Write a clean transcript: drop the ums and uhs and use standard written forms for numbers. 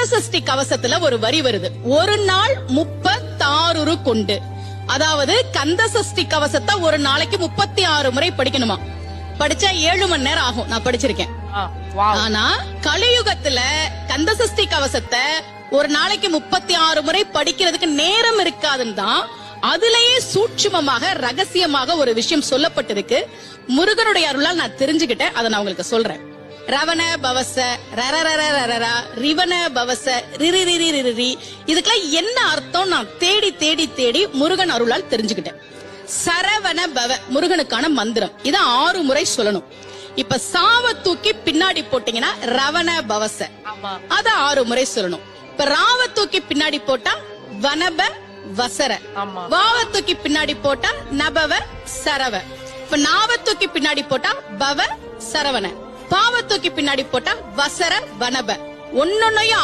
கந்தசஷ்டி கவசத்துல ஒரு வரி வருது, ஒரு நாள் 36 கொண்டு. அதாவது கந்தசஷ்டி கவசத்தை ஒரு நாளைக்கு 36 முறை படிக்கணுமா. படிச்சா 7 மணி நேரம் ஆகும். நான் படிச்சிருக்கேன். ஆனா கலியுகத்துல கந்தசஷ்டி கவசத்தை ஒரு நாளைக்கு 36 முறை படிக்கிறதுக்கு நேரம் இருக்காதுன்னு தான் அதுலயே சூட்சுமமாக ரகசியமாக ஒரு விஷயம் சொல்லப்பட்டிருக்கு. முருகனுடைய அருளால் நான் தெரிஞ்சுக்கிட்டேன். அதை நான் உங்களுக்கு சொல்றேன். ரவண பவச ரரரரரரரா ரிவன பவச ரிரிரிரிரிரி, இதுக்கெல்லாம் என்ன அர்த்தம் நான் தேடி தேடி தேடி முருகன் அருளால் தெரிஞ்சுக்கிட்டேன். சரவண பவ முருகனுக்கான மந்திரம். இத 6 முறை சொல்லணும். இப்ப சாவ தூக்கி பின்னாடி போட்டீங்கன்னா ரவண பவச, அத 6 முறை சொல்லணும். இப்ப ராவ தூக்கி பின்னாடி போட்டா வனப வசர, வாவ தூக்கி பின்னாடி போட்டா நபவ சரவ, இப்ப நாவ தூக்கி பின்னாடி போட்டா பவ சரவண, பாவ தூக்கி பின்னாடி போட்டா வசர வனப. ஒன்னொன்னையும்